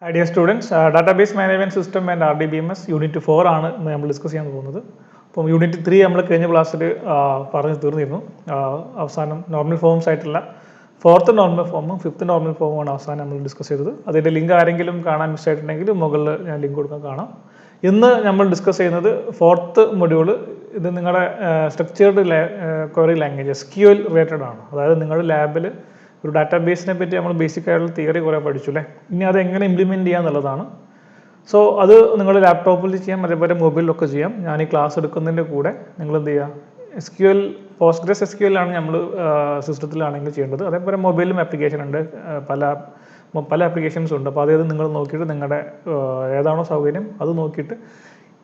Hi dear students, Database Management System and RDBMS Unit 4 ആണ് നമ്മൾ discuss ചെയ്യാൻ പോകുന്നത്. അപ്പോൾ യൂണിറ്റ് 3 നമ്മൾ കഴിഞ്ഞ ക്ലാസ്സിൽ പറഞ്ഞു തീർന്നിരുന്നു. അവസാനം നോർമൽ ഫോംസ് ആയിട്ടുള്ള ഫോർത്ത് നോർമൽ ഫോമും ഫിഫ്ത്ത് നോർമൽ ഫോമുമാണ് അവസാനം നമ്മൾ ഡിസ്കസ് ചെയ്തത്. അതിൻ്റെ ലിങ്ക് ആരെങ്കിലും കാണാൻ മിസ് ആയിട്ടുണ്ടെങ്കിൽ മുകളിൽ ഞാൻ ലിങ്ക് കൊടുക്കാൻ കാണാം. ഇന്ന് നമ്മൾ ഡിസ്കസ് ചെയ്യുന്നത് ഫോർത്ത് മൊഡ്യൂള്. ഇത് നിങ്ങളുടെ structured query language SQL related ആണ്. അതായത് നിങ്ങളുടെ ലാബിൽ ഒരു ഡാറ്റാബേസിനെ പറ്റി നമ്മൾ ബേസിക് ആയിട്ടുള്ള തിയറി കുറേ പഠിച്ചു അല്ലേ. ഇനി അത് എങ്ങനെ ഇംപ്ലിമെൻറ്റ് ചെയ്യുക എന്നുള്ളതാണ്. സോ അത് നിങ്ങൾ ലാപ്ടോപ്പിൽ ചെയ്യാം, അതേപോലെ മൊബൈലിലൊക്കെ ചെയ്യാം. ഞാൻ ഈ ക്ലാസ് എടുക്കുന്നതിൻ്റെ കൂടെ നിങ്ങൾ എന്ത് ചെയ്യുക, SQL പോസ്റ്റ്ഗ്രസ് SQL ആണ് നമ്മൾ സിസ്റ്റത്തിലാണെങ്കിൽ ചെയ്യേണ്ടത്. അതേപോലെ മൊബൈലും ആപ്ലിക്കേഷൻ ഉണ്ട്, പല ആപ്ലിക്കേഷൻസും ഉണ്ട്. അപ്പോൾ അതായത് നിങ്ങൾ നോക്കിയിട്ട് നിങ്ങളുടെ ഏതാണോ സൗകര്യം അത് നോക്കിയിട്ട്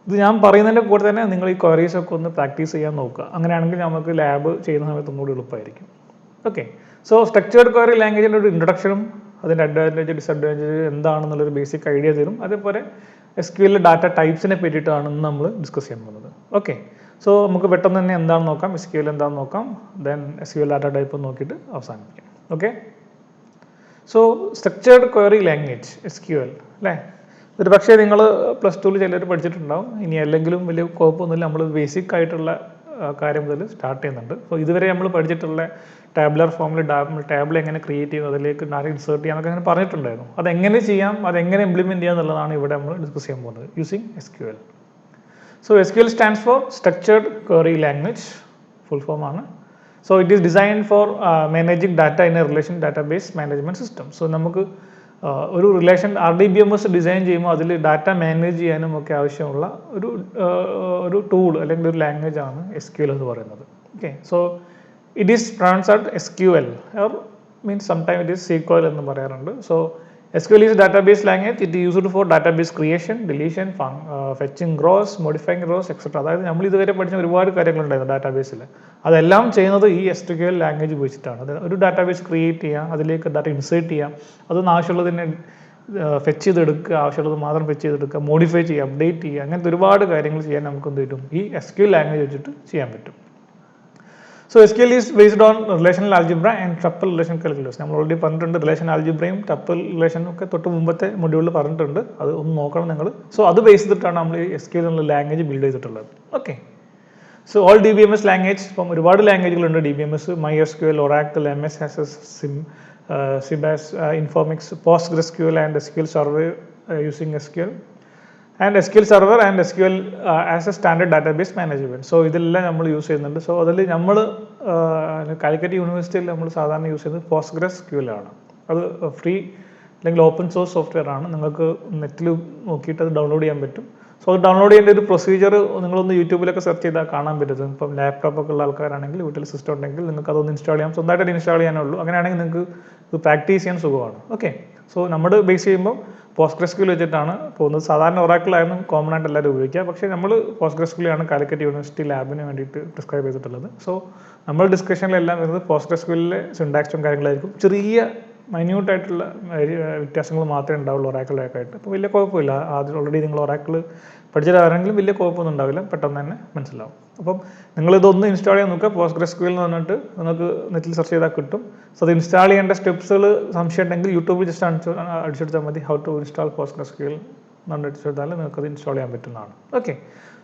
ഇത് ഞാൻ പറയുന്നതിൻ്റെ കൂടെ തന്നെ നിങ്ങൾ ഈ ക്വയറീസൊക്കെ ഒന്ന് പ്രാക്ടീസ് ചെയ്യാൻ നോക്കുക. അങ്ങനെയാണെങ്കിൽ നമുക്ക് ലാബ് ചെയ്യുന്ന സമയത്ത് ഒന്നുകൂടി എളുപ്പമായിരിക്കും. ഓക്കെ, സോ സ്ട്രക്ചേർഡ് ക്വയറി ലാംഗ്വേജിൻ്റെ ഒരു ഇൻട്രൊഡക്ഷനും അതിൻ്റെ അഡ്വാൻറ്റേജ് ഡിസഡ്വാൻറ്റേജ് എന്താണെന്നുള്ളൊരു ബേസിക് ഐഡിയ തരും. അതേപോലെ SQL ഡാറ്റ ടൈപ്സിനെ പറ്റിയിട്ടാണ് നമ്മൾ ഡിസ്കസ് ചെയ്യാൻ പോകുന്നത്. ഓക്കെ, സോ നമുക്ക് പെട്ടെന്ന് തന്നെ എന്താണെന്ന് നോക്കാം, SQL എന്താണെന്ന് നോക്കാം, ദെൻ SQL ഡാറ്റ ടൈപ്പ് നോക്കിയിട്ട് അവസാനിപ്പിക്കാം. Okay, so structured query language SQL അല്ലേ. ഒരു പക്ഷേ നിങ്ങൾ +2 ചിലർ പഠിച്ചിട്ടുണ്ടാവും. ഇനി അല്ലെങ്കിലും വലിയ കുഴപ്പമൊന്നുമില്ല, നമ്മൾ ബേസിക് ആയിട്ടുള്ള കാര്യം മുതൽ സ്റ്റാർട്ട് ചെയ്യുന്നുണ്ട്. അപ്പോൾ ഇതുവരെ നമ്മൾ പഠിച്ചിട്ടുള്ള ടാബുലർ ഫോമിൽ ടേബിൾ എങ്ങനെ ക്രിയേറ്റ് ചെയ്യും, അതിലേക്ക് ഡാറ്റ ഇൻസേർട്ട് ചെയ്യാം എന്നൊക്കെ അങ്ങനെ പറഞ്ഞിട്ടുണ്ടായിരുന്നു. അതെങ്ങനെ ചെയ്യാം, അതെങ്ങനെ ഇംപ്ലിമെൻറ്റ് ചെയ്യാം എന്നുള്ളതാണ് ഇവിടെ നമ്മൾ ഡിസ്കസ് ചെയ്യാൻ പോകുന്നത് using SQL. So SQL stands for structured query language, full form ആണ്. So it is design for managing data in a relation database management system. So നമുക്ക് ഒരു റിലേഷൻ RDBMS ഡിസൈൻ ചെയ്യുമ്പോൾ അതിൽ ഡാറ്റ മാനേജ് ചെയ്യാനും ഒക്കെ ആവശ്യമുള്ള ഒരു ടൂൾ അല്ലെങ്കിൽ ഒരു ലാംഗ്വേജ് ആണ് SQL എന്ന് പറയുന്നത്. Okay, so it is pronounced SQL or means sometime it is SQL എന്ന് പറയാറുണ്ട്. So SQL is database language. It used for database creation, deletion, fetching rose, modifying rose etcetera. അതായത് നമ്മൾ ഇതുവരെ പഠിച്ച ഒരുപാട് കാര്യങ്ങളുണ്ടായിരുന്നു ഡാറ്റാബേസിൽ. അതെല്ലാം ചെയ്യുന്നത് ഈ SQL ലാംഗ്വേജ് ഉപയോഗിച്ചിട്ടാണ്. ഒരു ഡാറ്റാബേസ് ക്രിയേറ്റ് ചെയ്യുക, അതിലേക്ക് ഡാറ്റ ഇൻസേർട്ട് ചെയ്യാം, അതൊന്ന് ആവശ്യമുള്ളതിനെ ഫെച്ച് ചെയ്തെടുക്കുക, ആവശ്യമുള്ളത് മാത്രം ഫെച്ച് ചെയ്തെടുക്കുക, മോഡിഫൈ ചെയ്യുക, അപ്ഡേറ്റ് ചെയ്യുക, അങ്ങനത്തെ ഒരുപാട് കാര്യങ്ങൾ ചെയ്യാൻ നമുക്ക് എന്ത് പറ്റും, ഈ SQL ലാംഗ്വേജ് വെച്ചിട്ട് ചെയ്യാൻ പറ്റും. So SQL is based on relational algebra and tuple relation calculus. നമ്മൾ ഓൾറെഡി പറഞ്ഞിട്ടുണ്ട്, റിലേഷൻ ആൽജിബ്രയും ടപ്പിൾ റിലേഷനും ഒക്കെ തൊട്ട് മുമ്പത്തെ മൊഡ്യൂളിൽ പറഞ്ഞിട്ടുണ്ട്. അത് ഒന്ന് നോക്കണം നിങ്ങൾ. സോ അത് ബേസ് ചെയ്തിട്ടാണ് നമ്മൾ ഈ SQL എന്നുള്ള ലാംഗ്വേജ് ബിൽഡ് ചെയ്തിട്ടുള്ളത്. Okay, so all DBMS language, ഇപ്പം ഒരുപാട് ലാംഗ്വേജുകളുണ്ട് DBMS, MySQL, Oracle, MS Access, Sybase, Informix, PostgreSQL and SQL Server using SQL and SQL Server and SQL as a standard database management. So ഇതെല്ലാം നമ്മൾ use ചെയ്യുന്നുണ്ട്. So അതിൽ നമ്മൾ കാലിക്കറ്റ് യൂണിവേഴ്സിറ്റിയിൽ നമ്മൾ സാധാരണ യൂസ് ചെയ്യുന്നത് PostgreSQL ആണ്. അത് ഫ്രീ അല്ലെങ്കിൽ ഓപ്പൺ സോഴ്സ് സോഫ്റ്റ്വെയർ ആണ്. നിങ്ങൾക്ക് നെറ്റിൽ നോക്കിയിട്ട് അത് ഡൗൺലോഡ് ചെയ്യാൻ പറ്റും. സോ അത് ഡൗൺലോഡ് ചെയ്യേണ്ട ഒരു പ്രൊസീജിയർ നിങ്ങളൊന്ന് യൂട്യൂബിലൊക്കെ സെർച്ച് ചെയ്താൽ കാണാൻ പറ്റും. ഇപ്പം ലാപ്ടോപ്പൊക്കെ ഉള്ള ആൾക്കാരാണെങ്കിൽ, വീട്ടിൽ സിസ്റ്റം ഉണ്ടെങ്കിൽ നിങ്ങൾക്ക് അതൊന്ന് ഇൻസ്റ്റാൾ ചെയ്യാം. സ്വന്തമായിട്ട് ഇൻസ്റ്റാൾ ചെയ്യാനുള്ളൂ. അങ്ങനെയാണെങ്കിൽ നിങ്ങൾക്ക് ഇത് പ്രാക്ടീസ് ചെയ്യാൻ സുഖമാണ്. ഓക്കെ, സോ നമ്മൾ ബേസ് ചെയ്യുമ്പോൾ PostgreSQL വെച്ചിട്ടാണ് പോകുന്നത്. സാധാരണ Oracle ആയിരുന്നു കോമൺ ആയിട്ട് എല്ലാവരും ഉപയോഗിക്കുക. പക്ഷേ നമ്മൾ PostgreSQL ആണ് കാലിക്കറ്റ് യൂണിവേഴ്സിറ്റി ലാബിന് വേണ്ടിയിട്ട് പ്രിസ്ക്രൈബ് ചെയ്തിട്ടുള്ളത്. സോ നമ്മൾ ഡിസ്കഷനിലെല്ലാം വരുന്നത് PostgreSQLിലെ സിൻടാക്സും കാര്യങ്ങളായിരിക്കും. ചെറിയ മൈന്യൂട്ടായിട്ടുള്ള വ്യത്യാസങ്ങൾ മാത്രമേ ഉണ്ടാവുള്ളൂ Oracle-ഒക്കെ ആയിട്ട്. അപ്പോൾ വലിയ കുഴപ്പമില്ല. ആദ്യം ഓൾറെഡി നിങ്ങൾ Oracle പഠിച്ചിട്ടാണെങ്കിലും വലിയ കുഴപ്പമൊന്നും ഉണ്ടാവില്ല, പെട്ടെന്ന് തന്നെ മനസ്സിലാവും. അപ്പം നിങ്ങളിതൊന്ന് ഇൻസ്റ്റാൾ ചെയ്യാൻ നോക്കുക. PostgreSQL എന്ന് പറഞ്ഞിട്ട് നിങ്ങൾക്ക് നെറ്റിൽ സെർച്ച് ചെയ്താൽ കിട്ടും. സോ അത് ഇൻസ്റ്റാൾ ചെയ്യേണ്ട സ്റ്റെപ്സുകൾ സംശയം ഉണ്ടെങ്കിൽ യൂട്യൂബിൽ ജസ്റ്റ് അടിച്ചെടുത്താൽ മതി. ഹൗ ടു ഇൻസ്റ്റാൾ PostgreSQL എന്ന് അടിച്ചെടുത്താൽ നിങ്ങൾക്കത് ഇൻസ്റ്റാൾ ചെയ്യാൻ പറ്റുന്നതാണ്. ഓക്കെ,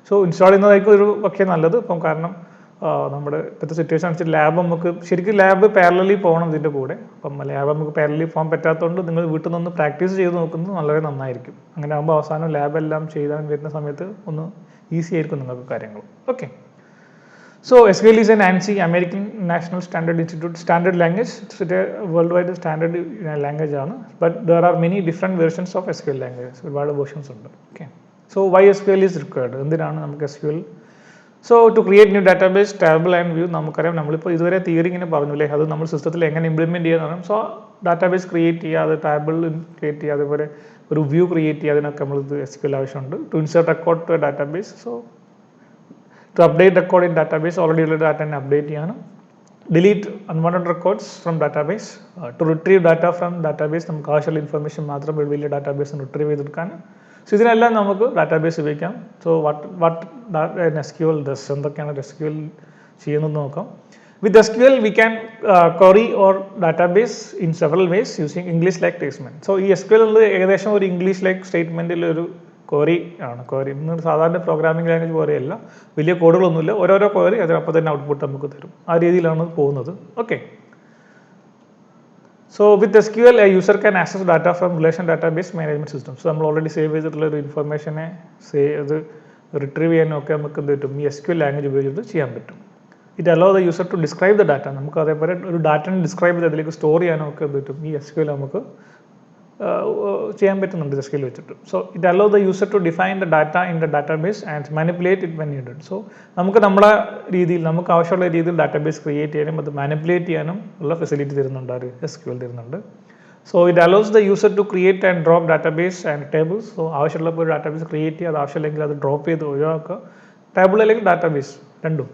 സോ ഇൻസ്റ്റാൾ ചെയ്യുന്നതായിരിക്കും ഒരു പക്ഷേ നല്ലത്. ഇപ്പം കാരണം നമ്മുടെ ഇപ്പോഴത്തെ സിറ്റുവേഷൻ അനുസരിച്ച് ലാബ് നമുക്ക് ശരിക്കും ലാബ് പാരലലി പോകണം ഇതിൻ്റെ കൂടെ. അപ്പം ലാബ് നമുക്ക് പാരലലി പോകാൻ പറ്റാത്തതുകൊണ്ട് നിങ്ങൾ വീട്ടിൽ നിന്ന് പ്രാക്ടീസ് ചെയ്ത് നോക്കുന്നത് വളരെ നന്നായിരിക്കും. അങ്ങനെ ആകുമ്പോൾ അവസാനം ലാബെല്ലാം ചെയ്താൽ വരുന്ന സമയത്ത് ഒന്ന് ഈസി ആയിരിക്കും നിങ്ങൾക്ക് കാര്യങ്ങൾ. Okay, so SQL is an ANSI, American national standard institute standard language. It world wide standard language ആണ്. But there are many different versions of SQL language. ഒരുപാട് വേർഷൻസ് ഉണ്ട്. Okay, so why SQL is required, എന്തിനാണ് നമുക്ക് SQL? So to create new database table and view. നമുക്കറിയാം, നമ്മളിപ്പോൾ ഇതുവരെ theory ഇങ്ങനെ പറഞ്ഞില്ലേ, അത് നമ്മൾ സിസ്റ്റത്തിൽ എങ്ങനെ ഇംപ്ലിമെൻറ്റ് ചെയ്യാന്ന് പറയും. സോ ഡാറ്റാബേസ് ക്രിയേറ്റ് ചെയ്യുക, അത് ടേബിൾ ക്രിയേറ്റ് ചെയ്യുക, അതേപോലെ ഒരു വ്യൂ ക്രിയേറ്റ് ചെയ്യുക, അതിനൊക്കെ നമ്മളിത് SQL ആവശ്യമുണ്ട്. To insert record to a database. So to update record in database, already ഉള്ള ഡാറ്റ തന്നെ അപ്ഡേറ്റ് ചെയ്യാനും. Delete unwanted records from database. To retrieve data from database, നമുക്ക് ആവശ്യമുള്ള ഇൻഫർമേഷൻ മാത്രം വലിയ ഡാറ്റാബേസ് റിട്രീവ് ചെയ്തെടുക്കാൻ. സോ ഇതിനെല്ലാം നമുക്ക് ഡാറ്റാബേസ് ഉപയോഗിക്കാം. സോ വാട്ട് SQL ഡസ്, എന്തൊക്കെയാണ് SQL ചെയ്യുന്നത് നോക്കാം. With SQL, we can query or database in several ways using English-like statement. So, ഈ SQL ഏകദേശം ഒരു English-like statementൽ ഒരു ക്വറി ആണ്. ക്വറി ഇന്ന് സാധാരണ പ്രോഗ്രാമിംഗ് ലാംഗ്വേജ് പോലെയല്ല, വലിയ കോഡുകളൊന്നുമില്ല, ഓരോരോ ക്വറി അതിനപ്പോൾ തന്നെ ഔട്ട്പുട്ട് നമുക്ക് തരും. ആ രീതിയിലാണ് പോകുന്നത്. Okay. So with SQL, a user can access data from relation database management system. So നമ്മൾ ഓൾറെഡി സേവ് ചെയ്തിട്ടുള്ള ഒരു ഇൻഫർമേഷനെ അത് റിട്രീവ് ചെയ്യാനൊക്കെ നമുക്ക് എന്ത് പറ്റും, ഈ SQL ലാംഗ്വേജ് ഉപയോഗിച്ചിട്ട് ചെയ്യാൻ പറ്റും. It allow the user to describe the data. നമുക്ക് അതേപോലെ ഒരു ഡാറ്റനെ ഡിസ്ക്രൈബ് ചെയ്ത് അതിലേക്ക് സ്റ്റോർ ചെയ്യാനൊക്കെ എന്ത് പറ്റും, ഈ SQL നമുക്ക് ചെയ്യാൻ പറ്റുന്നുണ്ട് SQL വെച്ചിട്ട്. So it allow the user to define the data in the database and manipulate it when needed. So നമുക്ക് നമ്മുടെ രീതിയിൽ നമുക്ക് ആവശ്യമുള്ള രീതിയിൽ ഡാറ്റാബേസ് ക്രിയേറ്റ് ചെയ്യാനും അത് മാനിപ്പുലേറ്റ് ചെയ്യാനും ഉള്ള ഫെസിലിറ്റി തരുന്നുണ്ട്, ഒരു SQL തരുന്നുണ്ട്. So it allows the user to create and drop database and tables. So ആവശ്യമുള്ളപ്പോൾ ഡാറ്റാബേസ് ക്രിയേറ്റ് ചെയ്യുക, അത് ആവശ്യമില്ലെങ്കിൽ അത് ഡ്രോപ്പ് ചെയ്ത് ഒഴിവാക്കുക. ടേബിൾ അല്ലെങ്കിൽ ഡാറ്റാബേസ് രണ്ടും.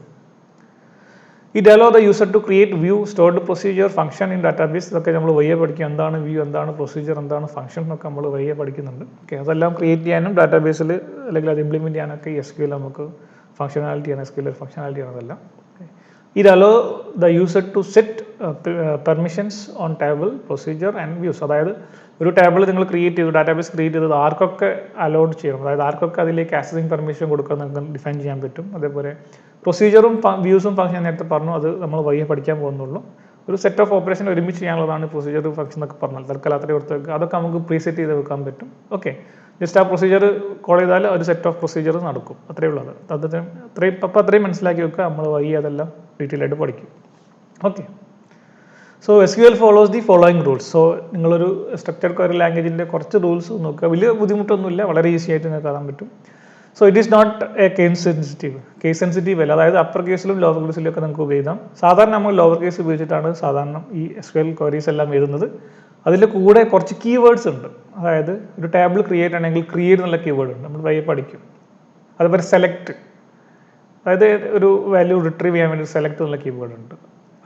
It allows the user to create view, stored procedure, function in database. ഇതൊക്കെ നമ്മൾ വയ്യ പഠിക്കും, എന്താണ് വ്യൂ, എന്താണ് പ്രൊസീജിയർ, എന്താണ് ഫംഗ്ഷൻ എന്നൊക്കെ നമ്മൾ വയ്യ പഠിക്കുന്നുണ്ട്. ഓക്കെ, അതെല്ലാം ക്രിയേറ്റ് ചെയ്യാനും ഡാറ്റാബേസിൽ അല്ലെങ്കിൽ അത് ഇംപ്ലിമെൻറ്റ് ചെയ്യാനൊക്കെ SQL നമുക്ക് ഫംഗ്ഷനാലിറ്റിയാണ്. SQL ഫംഗ്ഷനാലിറ്റിയാണ് അതെല്ലാം. It allows the user to set permissions on table, procedure and views. അതായത് ഒരു ടേബിൾ നിങ്ങൾ ക്രിയേറ്റ് ചെയ്തു, ഡാറ്റാബേസ് ക്രിയേറ്റ് ചെയ്തത് ആർക്കൊക്കെ അലോഡ് ചെയ്യണം, അതായത് ആർക്കൊക്കെ അതിലേക്ക് ആക്സസിങ് പെർമിഷൻ കൊടുക്കാൻ നിങ്ങൾക്ക് ഡിഫൈൻ ചെയ്യാൻ പറ്റും. അതേപോലെ പ്രൊസീജിയറും വ്യൂസും ഫംഗ്ഷൻ നേരത്തെ പറഞ്ഞു, അത് നമ്മൾ വയ്യ പഠിക്കാൻ പോകുന്നുള്ളൂ. ഒരു സെറ്റ് ഓഫ് ഓപ്പറേഷൻ ഒരുമിച്ച് ചെയ്യാനുള്ളതാണ് പ്രൊസീജിയർ ഫംഗ്ഷൻ എന്നൊക്കെ പറഞ്ഞാൽ. തൽക്കാലം അത്രയും ഓർത്ത് വെക്കുക, അതൊക്കെ നമുക്ക് പ്രീസെറ്റ് ചെയ്ത് വെക്കാൻ പറ്റും. ഓക്കെ, ജസ്റ്റ് ആ പ്രൊസീജിയർ കോൾ ചെയ്താൽ ഒരു സെറ്റ് ഓഫ് പ്രൊസീജിയർ നടക്കും, അത്രയേ ഉള്ളത്. അത്രയും മനസ്സിലാക്കി വെക്കുക, നമ്മൾ വയ്യ അതെല്ലാം ഡീറ്റെയിൽ ആയിട്ട് പഠിക്കും. Okay. So SQL follows the following rules. So നിങ്ങളൊരു സ്ട്രക്ചർ ക്വയറി ലാംഗ്വേജിൻ്റെ കുറച്ച് റൂൾസ് നോക്കുക, വലിയ ബുദ്ധിമുട്ടൊന്നുമില്ല, വളരെ ഈസി ആയിട്ട് നിങ്ങൾക്ക് കാണാൻ പറ്റും. So it is not a case sensitive അല്ല, അതായത് അപ്പർ കേസിലും ലോവർ കേസിലും ഒക്കെ നമുക്ക് ഉപയോഗിക്കാം. സാധാരണ നമ്മൾ ലോവർ കേസ് ഉപയോഗിച്ചിട്ടാണ് സാധാരണ ഈ SQL ക്വയറീസ് എല്ലാം എഴുതുന്നത്. അതിൽ കൂടെ കുറച്ച് കീവേഡ്സ് ഉണ്ട്. അതായത് ഒരു ടേബിൾ ക്രിയേറ്റ് ആണെങ്കിൽ ക്രിയേറ്റ് എന്നുള്ള കീവേഡ് ഉണ്ട്, നമ്മൾ വയ്യ പഠിക്കും. അതുപോലെ സെലക്ട്, അതായത് ഒരു വാല്യൂ റിട്രീവ് ചെയ്യാൻ വേണ്ടി സെലക്ട് എന്നുള്ള കീവേഡ് ഉണ്ട്.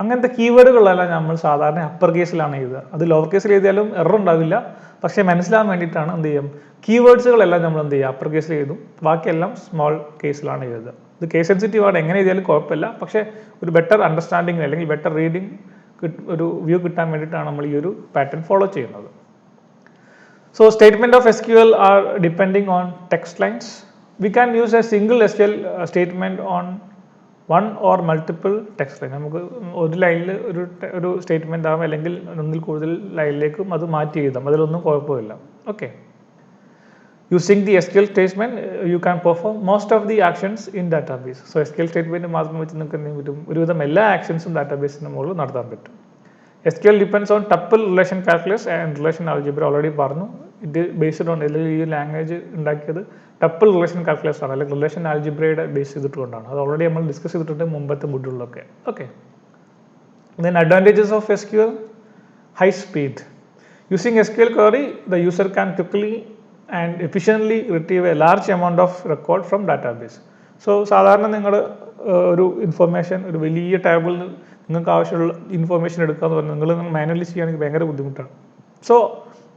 അങ്ങനത്തെ കീവേഡുകളെല്ലാം നമ്മൾ സാധാരണ അപ്പർ കേസിലാണ് എഴുതുക. അത് ലോവർ കേസിൽ എഴുതിയാലും എറർ ഉണ്ടാവില്ല, പക്ഷേ മനസ്സിലാകാൻ വേണ്ടിയിട്ടാണ് എന്ത് ചെയ്യും, കീവേഡ്സുകളെല്ലാം നമ്മൾ എന്ത് ചെയ്യുക, അപ്പർ കേസിൽ എഴുതും, ബാക്കിയെല്ലാം സ്മോൾ കേസിലാണ് എഴുതുക. ഇത് കേസ് സെൻസിറ്റീവ് ആണ്, എങ്ങനെ എഴുതിയാലും കുഴപ്പമില്ല, പക്ഷേ ഒരു ബെറ്റർ അണ്ടർസ്റ്റാൻഡിങ് അല്ലെങ്കിൽ ബെറ്റർ റീഡിങ് ഒരു വ്യൂ കിട്ടാൻ വേണ്ടിയിട്ടാണ് നമ്മൾ ഈ ഒരു പാറ്റേൺ ഫോളോ ചെയ്യുന്നത്. So statement of SQL R depending on text lines. We can use A single SQL statement on one or multiple text line. നമുക്ക് ഒരു ലൈനിൽ ഒരു സ്റ്റേറ്റ്മെൻറ്റ് ആവാം, അല്ലെങ്കിൽ ഒന്നിൽ കൂടുതൽ ലൈനിലേക്കും അത് മാറ്റി എഴുതാം, അതിലൊന്നും കുഴപ്പമില്ല. Okay. Using the SQL statement you can perform most of the actions in database. So SQL statement മാത്രം വെച്ച് നിങ്ങൾക്ക് എന്തെങ്കിലും പറ്റും, ഒരുവിധം എല്ലാ ആക്ഷൻസും ഡാറ്റാബേസിന് മുകളിൽ നടത്താൻ പറ്റും. SQL depends on tuple relation calculus and relation algebra. Already പറഞ്ഞു, ഇത് ബേസ്ഡ് ഓൺ അല്ലെങ്കിൽ ഈ ലാംഗ്വേജ് ഉണ്ടാക്കിയത് ടപ്പിൾ റിലേഷൻ കാൽക്കുലസ് ആണ്, അല്ലെങ്കിൽ റിലേഷൻ ആൾജിബ്രയുടെ ബേസ് ചെയ്തിട്ടുകൊണ്ടാണ്. അത് ഓൾറെഡി നമ്മൾ ഡിസ്കസ് ചെയ്തിട്ടുണ്ട് മുമ്പത്തെ മൊഡ്യൂളിലൊക്കെ. Okay. Then advantages of SQL: high speed. Using SQL query, the user can quickly and efficiently retrieve a large amount of record from database. So സാധാരണ നിങ്ങൾ ഒരു ഇൻഫർമേഷൻ, ഒരു വലിയ ടേബിളിൽ നിങ്ങൾക്ക് ആവശ്യമുള്ള ഇൻഫർമേഷൻ എടുക്കുക എന്ന് പറഞ്ഞാൽ നിങ്ങൾ മാനുവലി ചെയ്യുകയാണെങ്കിൽ ഭയങ്കര ബുദ്ധിമുട്ടാണ്. സോ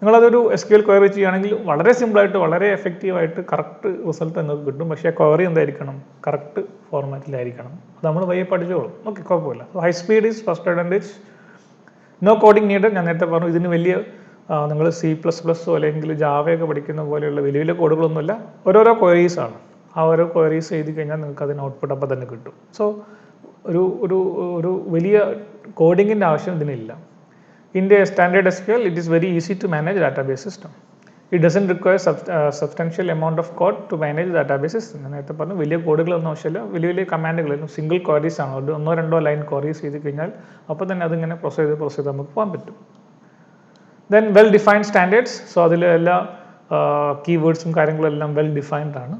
നിങ്ങളതൊരു SQL ക്വയറി ചെയ്യുകയാണെങ്കിൽ വളരെ സിമ്പിളായിട്ട് വളരെ എഫക്റ്റീവായിട്ട് കറക്റ്റ് റിസൾട്ട് നിങ്ങൾക്ക് കിട്ടും. പക്ഷേ ക്വയറി എന്തായിരിക്കണം, കറക്റ്റ് ഫോർമാറ്റിലായിരിക്കണം. അത് നമ്മൾ വയ്യ പഠിച്ചോളും. ഓക്കെ, കുഴപ്പമില്ല. So high speed is first advantage. No coding needed. ഞാൻ നേരത്തെ പറഞ്ഞു, ഇതിന് വലിയ നിങ്ങൾ C++ അല്ലെങ്കിൽ ജാവയൊക്കെ പഠിക്കുന്ന പോലെയുള്ള വലിയ വലിയ കോഡുകളൊന്നുമില്ല, ഓരോരോ ക്വയറീസാണ്. ആ ഓരോ ക്വയറീസ് എഴുതി കഴിഞ്ഞാൽ നിങ്ങൾക്ക് അതിന് ഔട്ട്പുട്ട് അപ്പോൾ തന്നെ കിട്ടും. സോ ഒരു വലിയ കോഡിങ്ങിൻ്റെ ആവശ്യം ഇതിനില്ല. In the standard SQL, it is very easy to manage database system. It doesn't require substantial amount of code to manage databases. ഞാൻ നേരത്തെ പറഞ്ഞു, വലിയ കോഡുകളൊന്നും ആവശ്യമില്ല, വലിയ കമാൻഡുകളൊന്നും, സിംഗിൾ ക്വയറീസ് ആണ്. ഒരു ഒന്നോ രണ്ടോ ലൈൻ ക്വയറീസ് ചെയ്ത് കഴിഞ്ഞാൽ അപ്പോൾ തന്നെ അതിങ്ങനെ പ്രോസസ് ചെയ്ത് നമുക്ക് പോകാൻ പറ്റും. Then well defined standards. So അതിൽ എല്ലാ കീവേഡ്സും കാര്യങ്ങളും എല്ലാം വെൽ ഡിഫൈൻഡ് ആണ്.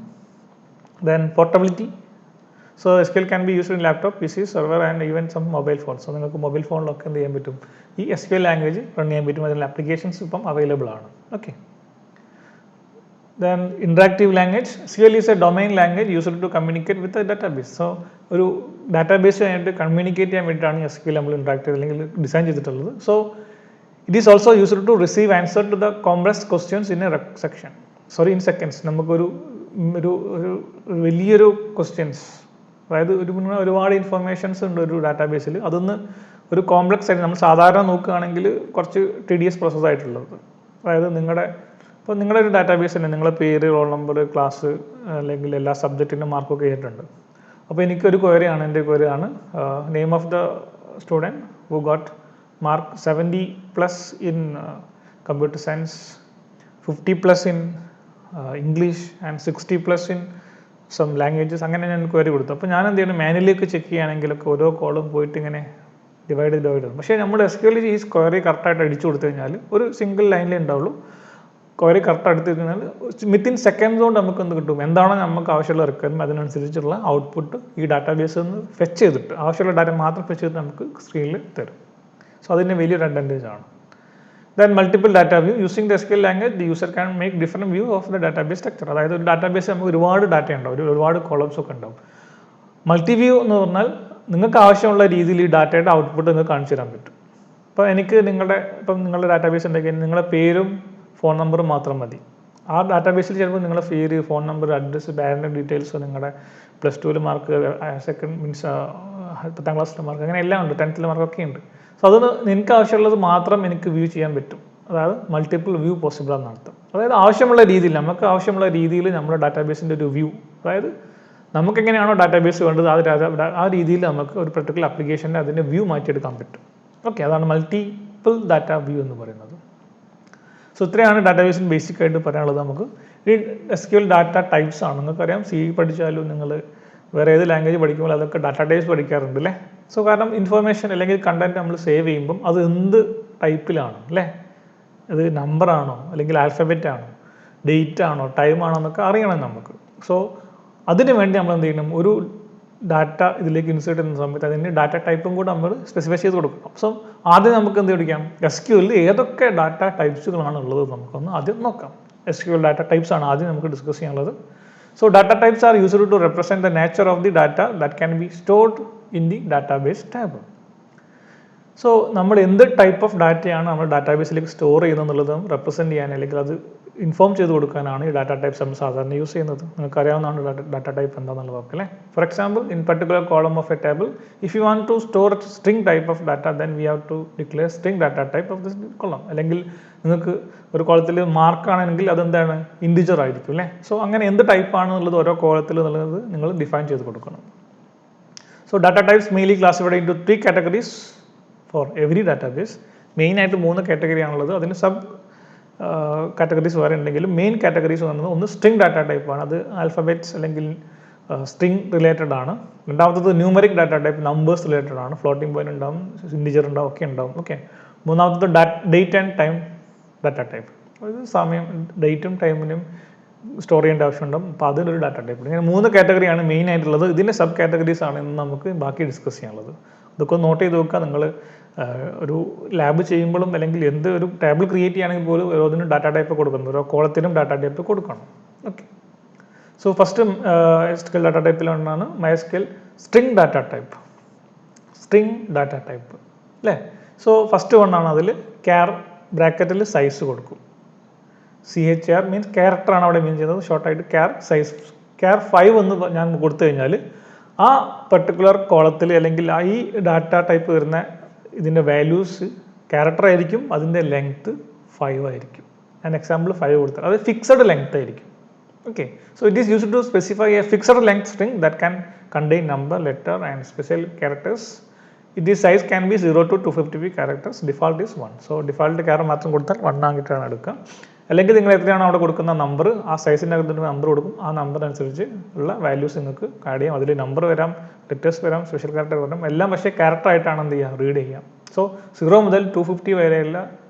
Then portability. So SQL can be used in laptop, PC, server and even some mobile phone. So നിങ്ങൾക്ക് മൊബൈൽ ഫോണിലൊക്കെ എന്ത് ചെയ്യാൻ പറ്റും, ഈ SQL ലാംഗ്വേജ് റൺ ചെയ്യാൻ പറ്റും. അതിനുള്ള ആപ്ലിക്കേഷൻസ് ഇപ്പം അവൈലബിൾ ആണ്. Okay. Then interactive language. SQL is a domain language used to communicate with database. So ഒരു ഡാറ്റാബേസുമായിട്ട് കമ്മ്യൂണിക്കേറ്റ് ചെയ്യാൻ വേണ്ടിയിട്ടാണ് SQL നമ്മൾ ഇൻട്രാക്റ്റീവ് അല്ലെങ്കിൽ ഡിസൈൻ ചെയ്തിട്ടുള്ളത്. So it is also used to receive answer to the complex questions in in seconds. നമുക്കൊരു വലിയൊരു questions അതായത് ഒരുപാട് ഇൻഫർമേഷൻസ് ഉണ്ട് ഒരു ഡാറ്റാബേസിൽ. അതൊന്ന് ഒരു കോംപ്ലക്സ് ആയിട്ട് നമ്മൾ സാധാരണ നോക്കുകയാണെങ്കിൽ കുറച്ച് ടിഡിയസ് പ്രോസസ്സായിട്ടുള്ളത്. അതായത് നിങ്ങളുടെ ഒരു ഡാറ്റാബേസ് തന്നെ നിങ്ങളുടെ പേര്, റോൾ നമ്പർ, ക്ലാസ് അല്ലെങ്കിൽ എല്ലാ സബ്ജക്റ്റിൻ്റെ മാർക്കൊക്കെ ചെയ്തിട്ടുണ്ട്. അപ്പോൾ എനിക്കൊരു ക്വയറിയാണ്, എൻ്റെ ക്വയറിയാണ് name of the student who got mark 70+ in computer science, 50+ in English and 60+ in some languages. അങ്ങനെ ഞാൻ ക്വയറി കൊടുത്തു. അപ്പോൾ ഞാൻ എന്ത് ചെയ്യണം, മാനുവലിയൊക്കെ ചെക്ക് ചെയ്യുകയാണെങ്കിലൊക്കെ ഓരോ കോളും പോയിട്ട് ഇങ്ങനെ ഡിവൈഡ് ചെയ്യും. പക്ഷേ നമ്മൾ SQL ഈ ക്വയറി കറക്റ്റായിട്ട് അടിച്ചു കൊടുത്തു കഴിഞ്ഞാൽ ഒരു സിംഗിൾ ലൈനിലേ ഉണ്ടാവുള്ളൂ. ക്വയറി കറക്റ്റ് എടുത്തു കഴിഞ്ഞാൽ വിത്തിൻ സെക്കൻഡ്സ് കൊണ്ട് നമുക്ക് എന്ത് കിട്ടും, എന്താണോ നമുക്ക് ആവശ്യമുള്ള റിക്വയർമെൻറ്റ് അതിനനുസരിച്ചുള്ള ഔട്ട്പുട്ട് ഈ ഡാറ്റാബേസിൽ നിന്ന് ഫെച്ച് ചെയ്തിട്ട് ആവശ്യമുള്ള ഡാറ്റ മാത്രം ഫെച്ച് ചെയ്തിട്ട് നമുക്ക് സ്ക്രീനിൽ തരും. സോ അതിൻ്റെ വലിയൊരു അഡ്വാൻറ്റേജ് ആണ്. Then multiple data view. Using the SQL language, the user can make different view of the database structure. അതായത് ഒരു ഡാറ്റാബേസ് നമുക്ക് ഒരുപാട് ഡാറ്റ ഉണ്ടാവും, ഒരുപാട് കോളംസ് ഒക്കെ ഉണ്ടാവും. മൾട്ടി വ്യൂ എന്ന് പറഞ്ഞാൽ നിങ്ങൾക്ക് ആവശ്യമുള്ള രീതിയിൽ ഈ ഡാറ്റയുടെ ഔട്ട്പുട്ട് നിങ്ങൾക്ക് കാണിച്ചു തരാൻ പറ്റും. ഇപ്പോൾ എനിക്ക് നിങ്ങളുടെ ഡാറ്റാബേസ് ഉണ്ടെങ്കിൽ നിങ്ങളുടെ പേരും ഫോൺ നമ്പറും മാത്രം മതി. ആ ഡാറ്റാബേസിൽ ചിലപ്പോൾ നിങ്ങളുടെ പേര്, ഫോൺ നമ്പർ, അഡ്രസ്സ്, ബാങ്കിൻ്റെ ഡീറ്റെയിൽസ്, നിങ്ങളുടെ +2 മാർക്ക്, സെക്കൻഡ് മീൻസ് 10ാം ക്ലാസ്സിലെ മാർക്ക്, അങ്ങനെ എല്ലാം ഉണ്ട്, 10th മാർക്കൊക്കെ ഉണ്ട്. സോ അതൊന്ന് എനിക്ക് ആവശ്യമുള്ളത് മാത്രം എനിക്ക് വ്യൂ ചെയ്യാൻ പറ്റും. അതായത് മൾട്ടിപ്പിൾ വ്യൂ പോസിബിൾ ആണെന്ന് അർത്ഥം. അതായത് ആവശ്യമുള്ള രീതിയിൽ നമുക്ക് ആവശ്യമുള്ള രീതിയിൽ നമ്മുടെ ഡാറ്റാബേസിൻ്റെ ഒരു വ്യൂ, അതായത് നമുക്ക് എങ്ങനെയാണോ ഡാറ്റാബേസ് വേണ്ടത് ആ രീതിയിൽ നമുക്ക് ഒരു പർട്ടിക്കുലർ ആപ്ലിക്കേഷൻ്റെ അതിൻ്റെ വ്യൂ മാറ്റിയെടുക്കാൻ പറ്റും. ഓക്കെ, അതാണ് മൾട്ടിപ്പിൾ ഡാറ്റ വ്യൂ എന്ന് പറയുന്നത്. സോ ഇത്രയാണ് ഡാറ്റാബേസിന് ബേസിക് ആയിട്ട് പറയാനുള്ളത്. നമുക്ക് ഈ SQL ഡാറ്റ ടൈപ്സ് ആണ്. നിങ്ങൾക്കറിയാം, C പഠിച്ചാലും നിങ്ങൾ വേറെ ഏത് ലാംഗ്വേജ് പഠിക്കുമ്പോൾ അതൊക്കെ ഡാറ്റ ടൈപ്സ് പഠിക്കാറുണ്ട് അല്ലേ. സോ കാരണം ഇൻഫർമേഷൻ അല്ലെങ്കിൽ കണ്ടന്റ് നമ്മൾ സേവ് ചെയ്യുമ്പം അത് എന്ത് ടൈപ്പിലാണ് അല്ലേ, അത് നമ്പറാണോ അല്ലെങ്കിൽ ആൽഫബറ്റ് ആണോ, ഡേറ്റ് ആണോ, ടൈം ആണോ എന്നൊക്കെ അറിയണം നമുക്ക്. സോ അതിന് വേണ്ടി നമ്മൾ എന്ത് ചെയ്യണം, ഒരു ഡാറ്റ ഇതിലേക്ക് ഇൻസേർട്ട് ചെയ്യുന്ന സമയത്ത് അതിന് ഡാറ്റ ടൈപ്പും കൂടെ നമ്മൾ സ്പെസിഫൈ ചെയ്ത് കൊടുക്കണം. സോ ആദ്യം നമുക്ക് എന്ത് പഠിക്കാം, SQL ഏതൊക്കെ ഡാറ്റ ടൈപ്സുകളാണ് ഉള്ളത് നമുക്കൊന്ന് ആദ്യം നോക്കാം. SQL ഡാറ്റ ടൈപ്സ് ആണ് ആദ്യം നമുക്ക് ഡിസ്കസ് ചെയ്യാനുള്ളത്. So data types are used to represent the nature of the data that can be stored in the database table. So നമ്മൾ എന്ത് ടൈപ്പ് ഓഫ് ഡാറ്റയാണ് നമ്മൾ ഡാറ്റാബേസിലേക്ക് സ്റ്റോർ ചെയ്യുന്നത് റെപ്രസെൻറ്റ് ചെയ്യാൻ അല്ലെങ്കിൽ അത് ഇൻഫോം ചെയ്ത് കൊടുക്കാനാണ് ഈ ഡാറ്റ ടൈപ്സ് നമ്മൾ സാധാരണ യൂസ് ചെയ്യുന്നത്. നിങ്ങൾക്ക് അറിയാവുന്നതാണ് ഡാറ്റ ടൈപ്പ് എന്താണെന്നുള്ളത് അല്ലേ. For example, in particular column of a table, if you want to store string type of data, then we have to declare string data type of this column. അല്ലെങ്കിൽ നിങ്ങൾക്ക് ഒരു കോളത്തിൽ മാർക്കാണെങ്കിൽ അതെന്താണ്, ഇൻഡിജർ ആയിരിക്കും അല്ലേ. So അങ്ങനെ എന്ത് ടൈപ്പാണെന്നുള്ളത് ഓരോ കോളത്തിൽ എന്നുള്ളത് നിങ്ങൾ ഡിഫൈൻ ചെയ്ത് കൊടുക്കണം. So data types mainly classified into 3 categories for every database. മെയിനായിട്ട് 3 കാറ്റഗറി ആണുള്ളത്. അതിന് സബ് കാറ്റഗറീസ് വേറെ ഉണ്ടെങ്കിലും മെയിൻ കാറ്റഗറീസ് വന്നത് ഒന്ന് സ്ട്രിംഗ് ഡാറ്റ ടൈപ്പാണ്, അത് ആൽഫബറ്റ്സ് അല്ലെങ്കിൽ സ്ട്രിംഗ് റിലേറ്റഡ് ആണ്. രണ്ടാമത്തത് numeric data type, numbers related ആണ്, ഫ്ലോട്ടിംഗ് പോയിന്റ് ഉണ്ടാവും, ഇൻഡിജർ ഉണ്ടാവും, ഒക്കെ ഉണ്ടാവും. ഓക്കെ, മൂന്നാമത്തത് date and time data type, അത് സമയം, ഡേറ്റും ടൈമിനും സ്റ്റോർ ചെയ്യേണ്ട ആവശ്യമുണ്ടാവും. അപ്പോൾ അതിനൊരു ഡാറ്റ ടൈപ്പ്. ഇങ്ങനെ 3 കാറ്റഗറിയാണ് മെയിൻ ആയിട്ടുള്ളത്. ഇതിൻ്റെ സബ് കാറ്റഗറീസ് ആണ് ഇന്ന് നമുക്ക് ബാക്കി ഡിസ്കസ് ചെയ്യാനുള്ളത്. ഇതൊക്കെ നോട്ട് ചെയ്ത് നോക്കുക. നിങ്ങൾ ഒരു ലാബ് ചെയ്യുമ്പോഴും അല്ലെങ്കിൽ എന്ത് ഒരു ടേബിൾ ക്രിയേറ്റ് ചെയ്യുകയാണെങ്കിൽ പോലും ഓരോന്നിനും ഡാറ്റ ടൈപ്പ് കൊടുക്കണം, ഓരോ കോളത്തിനും ഡാറ്റ ടൈപ്പ് കൊടുക്കണം. Okay, so first SQL data ടൈപ്പിലൊന്നാണ് MySQL string data type. String data type അല്ലേ. സോ ഫസ്റ്റ് വണ്ണാണ്, അതിൽ ബ്രാക്കറ്റിൽ സൈസ് കൊടുക്കും. CHR മീൻസ് ക്യാരക്ടറാണ് അവിടെ മീൻ ചെയ്യുന്നത്, ഷോർട്ടായിട്ട് സൈസ് 5 എന്ന് ഞാൻ കൊടുത്തു കഴിഞ്ഞാൽ ആ പർട്ടിക്കുലർ കോളത്തിൽ അല്ലെങ്കിൽ ഈ ഡാറ്റ ടൈപ്പ് വരുന്ന ഇതിൻ്റെ വാല്യൂസ് ക്യാരക്ടർ ആയിരിക്കും, അതിൻ്റെ ലെങ്ത്ത് 5 ആയിരിക്കും. ഞാൻ എക്സാമ്പിൾ 5 കൊടുത്തത്, അത് ഫിക്സഡ് ലെങ്ത് ആയിരിക്കും. Okay, so it is used to specify a fixed length string that can contain number, letter and special characters. ഇത് size can be 0 to 255 characters. Default is 1. So default character മാത്രം കൊടുത്താൽ 1 ആക്കിയിട്ടാണ് എടുക്കുക. അല്ലെങ്കിൽ നിങ്ങൾ എത്രയാണോ അവിടെ കൊടുക്കുന്ന നമ്പർ, ആ സൈസിൻ്റെ അകത്ത് നമ്പർ കൊടുക്കും, ആ നമ്പർ അനുസരിച്ച് ഉള്ള വാല്യൂസ് നിങ്ങൾക്ക് ആഡ് ചെയ്യാം. അതിൽ നമ്പർ വരാം, ലെറ്റേഴ്സ് വരാം, സ്പെഷ്യൽ ക്യാരക്ടർ വരാം, എല്ലാം പക്ഷേ ക്യാരക്ടർ ആയിട്ടാണ് എന്ത് ചെയ്യുക, റീഡ് ചെയ്യാം. സോ 0 മുതൽ 255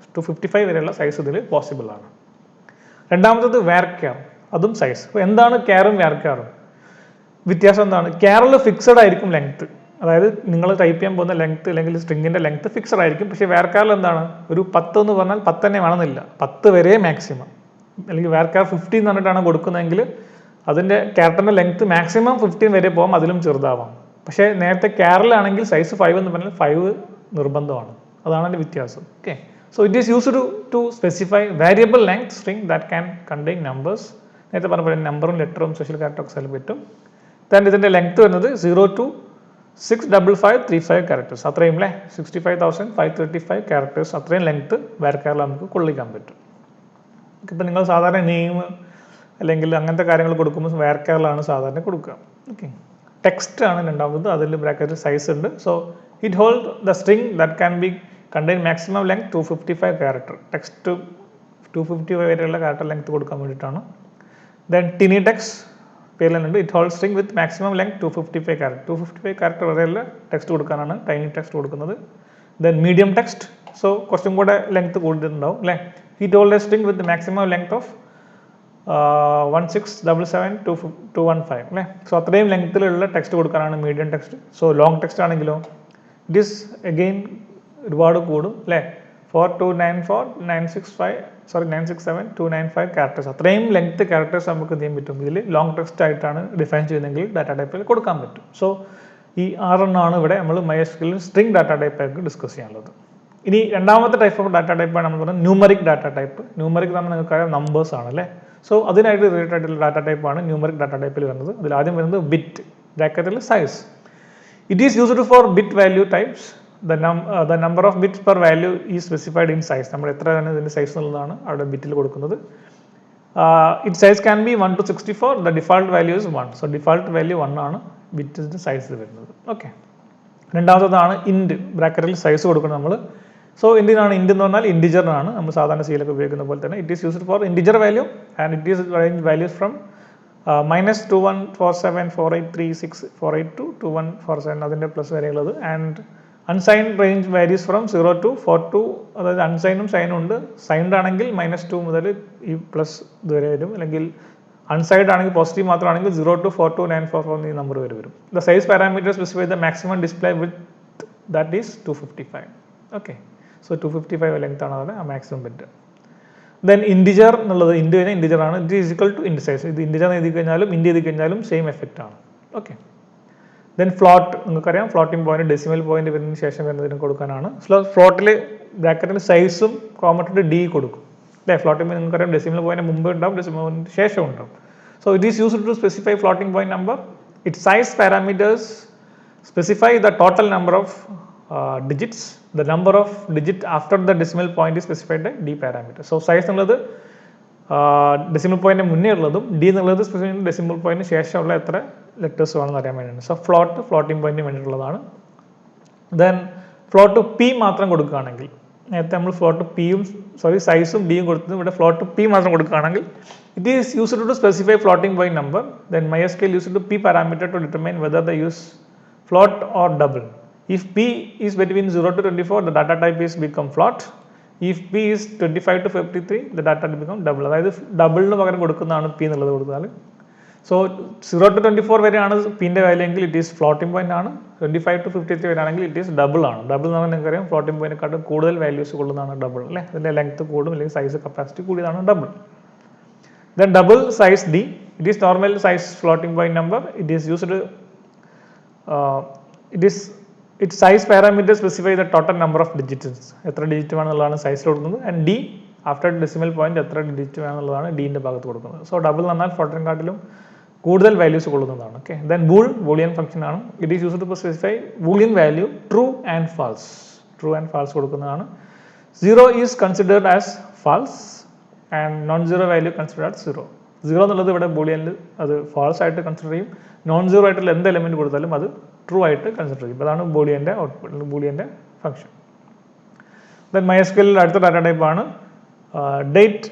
വരെയുള്ള സൈസ് ഇതിൽ പോസിബിൾ ആണ്. രണ്ടാമത്തത് varchar, അതും സൈസ്. അപ്പോൾ എന്താണ് ക്യാറും varchar-ഉം? വ്യത്യാസം എന്താണ്? ക്യാറിൽ ഫിക്സഡ് ആയിരിക്കും ലെങ്ത്ത്, അതായത് നിങ്ങൾ ടൈപ്പ് ചെയ്യാൻ പോകുന്ന ലെങ്ത്ത് അല്ലെങ്കിൽ സ്ട്രിങ്ങിൻ്റെ ലെങ്ത്ത് ഫിക്സഡ് ആയിരിക്കും. പക്ഷേ varchar-ൽ എന്താണ്, ഒരു 10 എന്ന് പറഞ്ഞാൽ 10 തന്നെ വേണമെന്നില്ല, 10 വരെ മാക്സിമം. അല്ലെങ്കിൽ varchar 15 എന്ന് പറഞ്ഞിട്ടാണ് കൊടുക്കുന്നതെങ്കിൽ അതിൻ്റെ ക്യാരക്ടറിൻ്റെ ലെങ്ത്ത് മാക്സിമം 15 വരെ പോകാം, അതിലും ചെറുതാവാം. പക്ഷേ നേരത്തെ ക്യാറിലാണെങ്കിൽ സൈസ് 5 എന്ന് പറഞ്ഞാൽ 5 നിർബന്ധമാണ്. അതാണ് അതിൻ്റെ വ്യത്യാസം. Okay, so it is used to specify variable length string that can contain numbers. നേരത്തെ പറഞ്ഞ നമ്പറും ലെറ്ററും സ്പെഷ്യൽ ക്യാരക്ടറും ഒക്കെ പറ്റും. ദെൻ ഇതിൻ്റെ ലെങ്ത് വരുന്നത് 0 to 65535 ക്യാരക്ടേഴ്സ്, അത്രയും അല്ലേ, 65,535 ക്യാരക്ടേഴ്സ്, അത്രയും ലെങ്ത് വരക്കാറിൽ നമുക്ക് കൊള്ളിക്കാൻ പറ്റും. ഇപ്പം നിങ്ങൾ സാധാരണ നെയിം അല്ലെങ്കിൽ അങ്ങനത്തെ കാര്യങ്ങൾ കൊടുക്കുമ്പോൾ വരക്കാറിലാണ് സാധാരണ കൊടുക്കുക. ഓക്കെ, ടെക്സ്റ്റ് ആണ് രണ്ടാമത്, അതിൽ ബ്രാക്കറ്റ് സൈസ് ഉണ്ട്. So it hold the string that can be contain maximum length 255 character, text 255 വരെയുള്ള ക്യാരക്ടർ ലെങ്ത് കൊടുക്കാൻ വേണ്ടിയിട്ടാണ്. ദെൻ ടിനി ടെക്സ്റ്റ് പേരിലുണ്ട്, it hold string with maximum length 255 character, 255 character വരെയുള്ള ടെക്സ്റ്റ് കൊടുക്കാനാണ് ടൈനി ടെക്സ്റ്റ് കൊടുക്കുന്നത്. Then medium text, so കുറച്ചും കൂടെ length കൂടുതലുണ്ടാവും അല്ലേ. It hold a string with maximum length of 16772215 അല്ലേ. സോ അത്രയും ലെങ്ത്തിലുള്ള ടെക്സ്റ്റ് കൊടുക്കാനാണ് medium text. So long text ആണെങ്കിലോ ഇറ്റ് ഈസ് അഗെയിൻ ഒരുപാട് കൂടും അല്ലേ, 967 ക്യാരക്ടേഴ്സ്, അത്രയും ലെങ്ത് ക്യാരക്ടേഴ്സ് നമുക്ക് എന്ത് ചെയ്യാൻ പറ്റും, ഇതിൽ ലോങ് ടെക്സ്റ്റ് ആയിട്ടാണ് ഡിഫൈൻ ചെയ്യുന്നതെങ്കിൽ ഡാറ്റ ടൈപ്പിൽ കൊടുക്കാൻ പറ്റും. സോ ഈ 6 എണ്ണമാണ് ഇവിടെ നമ്മൾ MySQL സ്ട്രിംഗ് ഡാറ്റ ടൈപ്പ് ആയിട്ട് ഡിസ്കസ് ചെയ്യാനുള്ളത്. ഇനി രണ്ടാമത്തെ ടൈപ്പ് ഓഫ് ഡാറ്റ ടൈപ്പാണ് നമ്മൾ പറയുന്നത് ന്യൂമറിക് ഡാറ്റ ടൈപ്പ്. ന്യൂമറിക് നമ്മൾ നിങ്ങൾക്കറിയാം നമ്പേഴ്സ് ആണ് അല്ലേ. സോ അതിനായിട്ട് റിലേറ്റഡ് ആയിട്ടുള്ള ഡാറ്റ ടൈപ്പാണ് ന്യൂമറിക് ഡാറ്റ ടൈപ്പിൽ വരുന്നത്. അതിൽ ആദ്യം വരുന്നത് ബിറ്റ്, ബ്രാക്കറ്റിൽ size. It is used four bit value types. The number of bits per value is specified in size. നമ്മൾ എത്രയാണ് ഇതിൻ്റെ സൈസ് എന്നുള്ളതാണ് അവിടെ ബിറ്റിൽ കൊടുക്കുന്നത്. Its size can be 1 to 64. The default value is 1. So default value 1 ആണ് ബിറ്റിൻ്റെ size വരുന്നത്. Okay, രണ്ടാമത്തതാണ് ഇൻഡ്, ബ്രാക്കറ്റിൽ സൈസ് കൊടുക്കണം നമ്മൾ. സോ എന്തിനാണ് ഇൻഡ് എന്ന് പറഞ്ഞാൽ ഇൻഡിജറിനാണ്, നമ്മൾ സാധാരണ സീലൊക്കെ ഉപയോഗിക്കുന്ന പോലെ തന്നെ. It is used for integer value and it is range values from -2147483648 to 2147 അതിൻ്റെ പ്ലസ് വരെയുള്ളത്. And unsigned range varies from 0 to 42, അതായത് അൺസൈനും സൈനും ഉണ്ട്. സൈൻഡ് ആണെങ്കിൽ -2 മുതൽ ഈ പ്ലസ് ഇതുവരെ വരും, അല്ലെങ്കിൽ അൺസൈഡ് ആണെങ്കിൽ പോസിറ്റീവ് മാത്രമാണെങ്കിൽ 0 to 42944 എന്നീ നമ്പർ വരെ വരും. The size parameter specify the maximum display with that is 255. Okay, so 255 length ആണ് അവിടെ ആ മാക്സിമം ബിറ്റ്. ദെൻ ഇൻഡിജർ എന്നുള്ളത് ഇൻഡ് കഴിഞ്ഞാൽ ഇൻഡിജർ ആണ്. ഇറ്റ് ഈസ് ഈക്വൽ ടു ഇൻഡ് സൈസ്. ഇത് ഇൻഡിജർ എഴുതി കഴിഞ്ഞാലും ഇൻഡ് എഴുതി കഴിഞ്ഞാലും സെയിം എഫക്റ്റ് ആണ്. ഓക്കെ, ദെൻ ഫ്ലോട്ട്, നിങ്ങൾക്കറിയാം ഫ്ലോട്ടിംഗ് പോയിന്റ്, ഡെസിമൽ പോയിന്റ് വരുന്നതിന് ശേഷം വരുന്നതിന് കൊടുക്കാനാണ്. ഫ്ലോട്ടിൽ ബ്രാക്കറ്റിൽ സൈസും കോമട്ടിട്ട് ഡി കൊടുക്കും അല്ലേ. ഫ്ലോട്ടിംഗ് പോയിന്റ് നിങ്ങൾക്കറിയാം ഡെസിമൽ പോയിന്റ് മുമ്പ് ഉണ്ടാവും, ഡെസിമൽ പോയിന്റ് ശേഷം ഉണ്ടാവും. So it is used to specify floating point number. It size parameters specify the total number of digits. The number of digit after the decimal point is specified by d parameter. So size എന്നുള്ളത് decimal point മുന്നേ ഉള്ളതും D എന്നുള്ളത് specific decimal point ശേഷമുള്ള എത്ര letters വേണമെന്ന് അറിയാൻ വേണ്ടിയാണ്. So floating പോയിന്റിന് വേണ്ടിയിട്ടുള്ളതാണ്. ദെൻ ഫ്ലോട്ട് പി മാത്രം കൊടുക്കുകയാണെങ്കിൽ, നേരത്തെ നമ്മൾ ഫ്ലോട്ട് പിയും സൈസും ഡിയും കൊടുത്തത്, ഇവിടെ ഫ്ലോട്ട് പി മാത്രം കൊടുക്കുകയാണെങ്കിൽ it is used to specify floating point number. Then MySQL used to P parameter to determine whether the use float or double. If p is between 0 to 24, the data type is become float. If p is 25 to 53, the data type become double. അതായത് ഡബിളിന് പകരം കൊടുക്കുന്നതാണ് P എന്നുള്ളത് കൊടുത്താൽ. So 0 to 24 വരെയാണ് പിൻ്റെ value എങ്കിൽ it is floating point ആണ്. 25 to 53 വരെയാണെങ്കിൽ it is double ആണ്. Double എന്ന് പറഞ്ഞാൽ നിങ്ങൾക്കറിയാം ഫ്ലോട്ടിംഗ് പോയിന്റിനെക്കാട്ടും കൂടുതൽ വാല്യൂസ് കൊള്ളുന്നതാണ് ഡബിൾ അല്ലേ. അതിൻ്റെ ലെങ്ത് കൂടും അല്ലെങ്കിൽ സൈസ് കപ്പാസിറ്റി കൂടിയതാണ് double. Then double size d, it is normal size floating point number. It is used its size parameter specify the total number of digits. എത്ര ഡിജിറ്റ് വേണമെന്നുള്ളതാണ് സൈസിൽ കൊടുക്കുന്നത്. And D after decimal point എത്ര digit വേണമെന്നുള്ളതാണ് ഡീൻ്റെ ഭാഗത്ത് കൊടുക്കുന്നത്. So double എന്ന് പറഞ്ഞാൽ ഫ്ലോട്ടിനെക്കാട്ടിലും കൂടുതൽ വാല്യൂസ് കൊള്ളുന്നതാണ്. ഓക്കെ, ദെൻ ബൂളിയൻ ഫംഗ്ഷൻ ആണ്. It is used to specify Boolean value true and false കൊടുക്കുന്നതാണ്. 0 is considered as false and non zero value considered as 0. 0 എന്നുള്ളത് ഇവിടെ ബൂളിയനിൽ അത് ഫാൾസ് ആയിട്ട് കൺസിഡർ ചെയ്യും. നോൺ സീറോ ആയിട്ടുള്ള എന്ത് എലമെന്റ് കൊടുത്താലും അത് ട്രൂ ആയിട്ട് കൺസിഡർ ചെയ്യും. അതാണ് ബൂളിയൻ്റെ ഔട്ട്പുട്ട്, ബൂളിയൻ്റെ ഫംഗ്ഷൻ. ദെൻ MySQL അടുത്ത ഡാറ്റ ടൈപ്പ് ആണ് date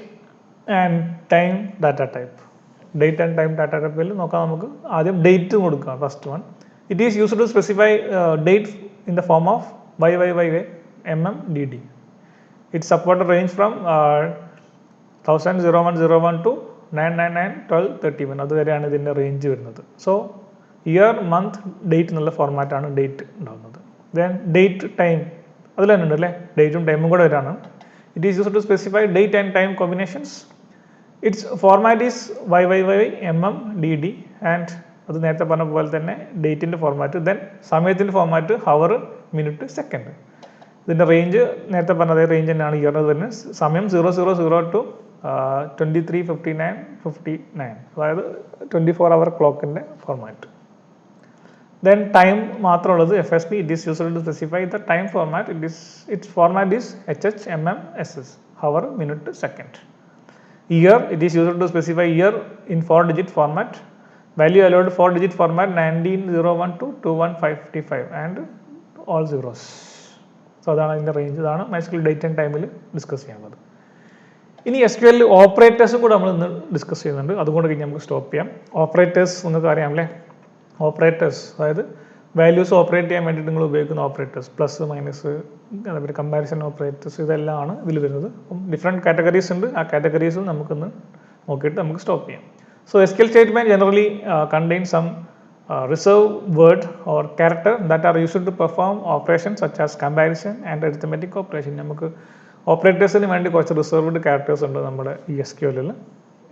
and time data type. Date and time data ടൈപ്പിൽ നോക്കാം. നമുക്ക് ആദ്യം ഡേറ്റ് കൊടുക്കുക. First one, it is used to specify date in the form of YYYY MMDD. It support range from 1000 to 9991231. അതുവരെയാണ് ഇതിൻ്റെ റേഞ്ച് വരുന്നത്. സോ ഇയർ മന്ത് ഡേറ്റ് എന്നുള്ള ഫോർമാറ്റാണ് ഡേറ്റ് ഉണ്ടാകുന്നത്. ദെൻ ഡേറ്റ് ടൈം അതിൽ തന്നെ ഉണ്ട് അല്ലേ, ഡേറ്റും ടൈമും കൂടെ വരാണ്. It is used to specify date and time combinations. Its format is YYYY MMDD. And അത് നേരത്തെ പറഞ്ഞ പോലെ തന്നെ ഡേറ്റിൻ്റെ ഫോർമാറ്റ്. ദെൻ സമയത്തിൻ്റെ ഫോർമാറ്റ് ഹവർ, മിനിറ്റ്, സെക്കൻഡ്. ഇതിൻ്റെ റേഞ്ച് നേരത്തെ പറഞ്ഞ അതേ റേഞ്ച് തന്നെയാണ് ഇയറിന് വരുന്നത്. സമയം 00:00 to 23:59:59, അതായത് 24 hour ക്ലോക്കിൻ്റെ ഫോർമാറ്റ്. Then time മാത്രമുള്ളത് FSP, it is used to specify the time format. Its format is HH, mm, SS, hour, minute, second. Year, it is used to specify year in 4-digit format. Value allowed 4-digit format 1901 to 21555 and all zeros. So അതാണ് അതിൻ്റെ range. ഇതാണ് MySQL date and ടൈമിൽ discuss ചെയ്യാനുള്ളത്. ഇനി SQL ഓപ്പറേറ്റേഴ്സും കൂടെ നമ്മൾ ഇന്ന് discuss ചെയ്യുന്നുണ്ട്. അതുകൊണ്ട് കഴിഞ്ഞ് നമുക്ക് സ്റ്റോപ്പ് ചെയ്യാം. ഓപ്പറേറ്റേഴ്സ് നിങ്ങൾക്ക് അറിയാം അല്ലേ? ഓപ്പറേറ്റേഴ്സ് അതായത് വാല്യൂസ് ഓപ്പറേറ്റ് ചെയ്യാൻ വേണ്ടിയിട്ട് നിങ്ങൾ ഉപയോഗിക്കുന്ന ഓപ്പറേറ്റേഴ്സ്, പ്ലസ് മൈനസ്, അതേപോലെ കമ്പാരിസൺ ഓപ്പറേറ്റേഴ്സ്, ഇതെല്ലാമാണ് ഇതിൽ വരുന്നത്. അപ്പം ഡിഫറെൻറ്റ് കാറ്റഗറീസ് ഉണ്ട്. ആ കാറ്റഗറീസും നമുക്കൊന്ന് നോക്കിയിട്ട് നമുക്ക് സ്റ്റോപ്പ് ചെയ്യാം. So SQL statement generally contains some reserved word or character that are used to perform operations such as comparison and arithmetic operation. നമുക്ക് ഓപ്പറേറ്റേഴ്സിന് വേണ്ടി കുറച്ച് റിസർവ്ഡ് ക്യാരക്ടേഴ്സ് ഉണ്ട് നമ്മുടെ ഈ SQL-ൽ.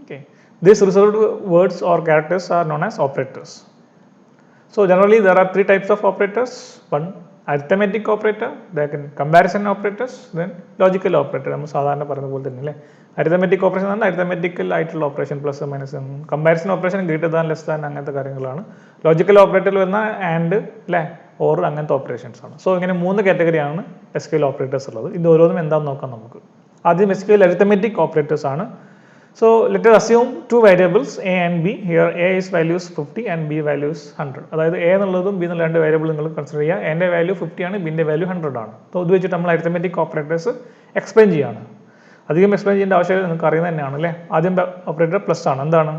Okay, these reserved words or characters are known as operators. So generally there are 3 types of operators. One, arithmetic operator, then comparison operators, then logical operator. നമ്മൾ സാധാരണ പറയുന്ന പോലെ തന്നെ അല്ലേ? അരിത്തമെറ്റിക് ഓപ്പറേഷൻ ആണ് അരിത്തമെറ്റിക്കൽ ആയിട്ടുള്ള operation, plus minus. Comparison operation greater than, less than, അങ്ങനത്തെ കാര്യങ്ങളാണ്. ലോജിക്കൽ ഓപ്പറേറ്ററിൽ വരുന്ന ആൻഡ് അല്ലേ, ഓർ, അങ്ങനത്തെ ഓപ്പറേഷൻസ് ആണ്. സോ ഇങ്ങനെ 3 കാറ്റഗറിയാണ് SQL ഓപ്പറേറ്റേഴ്സ് ഉള്ളത്. ഇത് ഓരോന്നും എന്താണെന്ന് നോക്കാം നമുക്ക്. ആദ്യം SQL അരിത്തമെറ്റിക് ഓപ്പറേറ്റേഴ്സ് ആണ്. So let us assume 2 variables A and B. Here A is values 50 and B values 100. അതായത് A എന്നുള്ളതും B എന്നുള്ള 2 വേരിയബിൾ നിങ്ങൾ കൺസിഡർ ചെയ്യുക. എൻ്റെ വാല്യൂ 50 ആണ്, ബിൻ്റെ വാല്യൂ 100 ആണ്. അപ്പോൾ ഇത് വെച്ചിട്ട് നമ്മൾ അരിത്തമെറ്റിക് ഓപ്പറേറ്റേഴ്സ് എക്സ്പ്ലെയിൻ ചെയ്യുകയാണ്. അധികം എക്സ്പ്ലെയിൻ ചെയ്യേണ്ട ആവശ്യമില്ല, നിങ്ങൾക്ക് അറിയുന്നത് തന്നെയാണ് അല്ലേ? ആദ്യം ഓപ്പറേറ്റർ പ്ലസ് ആണ്. എന്താണ്?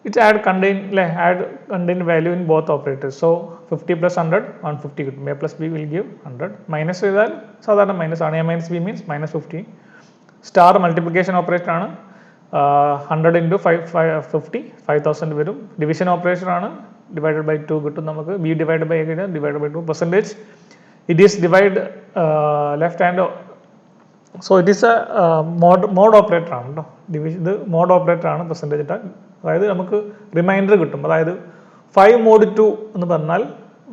ഇറ്റ്സ് ആഡ് കണ്ടെയ്ൻ അല്ലേ, add contain value in both operators. So 50 + 100 150 കിട്ടും. A + B will give 100. Minus ചെയ്താൽ സാധാരണ മൈനസ് ആണ്. A - B means -50. Star multiplication operator ആണ്. 100 × 50 5000 വരും. ഡിവിഷൻ ഓപ്പറേഷൻ ആണ്. ഡിവൈഡഡ് ബൈ 2 കിട്ടും നമുക്ക്. B ഡിവൈഡ് ബൈ A കിട്ടും, divide by 2. Percentage, it is divide left hand. So it is A mode operator ആണ് കേട്ടോ. ഇത് മോഡ് ഓപ്പറേറ്റർ ആണ്. പെർസെൻറ്റേജ് ഇട്ടാൽ അതായത് നമുക്ക് റിമൈൻഡർ കിട്ടും. അതായത് 5 mod 2 എന്ന് പറഞ്ഞാൽ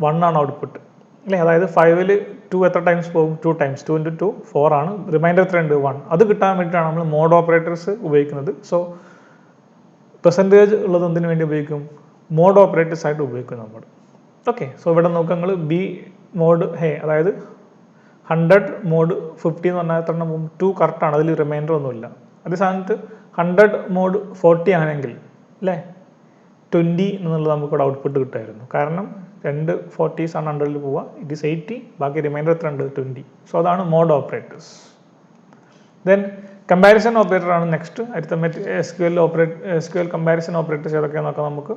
1 ആണ് ഔട്ട്പുട്ട് അല്ലേ? അതായത് 5ൽ 2 എത്ര ടൈംസ് പോകും? 2 ടൈംസ്. 2 × 2 4 ആണ്. റിമൈൻഡർ എത്ര ഉണ്ട്? 1. അത് കിട്ടാൻ വേണ്ടിയിട്ടാണ് നമ്മൾ മോഡ് ഓപ്പറേറ്റേഴ്സ് ഉപയോഗിക്കുന്നത്. സോ പെർസെൻറ്റേജ് ഉള്ളത് എന്തിനു വേണ്ടി ഉപയോഗിക്കും? മോഡ് ഓപ്പറേറ്റേഴ്സ് ആയിട്ട് ഉപയോഗിക്കും നമ്മൾ. ഓക്കെ, സോ ഇവിടെ നോക്കുക നിങ്ങൾ. B മോഡ് അതായത് 100 mod 50 എന്ന് പറഞ്ഞാൽ എത്ര 2 കറക്റ്റാണ്. അതിൽ റിമൈൻഡർ ഒന്നുമില്ല. അതേ സ്ഥാനത്ത് 100 mod 40 ആണെങ്കിൽ അല്ലേ 20 എന്നുള്ളത് നമുക്കിവിടെ ഔട്ട്പുട്ട് കിട്ടുമായിരുന്നു. കാരണം 2 40s ആണ് 100ൽ പോവുക. It is 80. ബാക്കി റിമൈൻഡർ എത്ര ഉണ്ട്? 20. സോ അതാണ് mod operators. Then comparison operator ആണ് next. Arithmetic SQL comparison operators ഏതൊക്കെയാണെന്ന് നോക്കാം നമുക്ക്.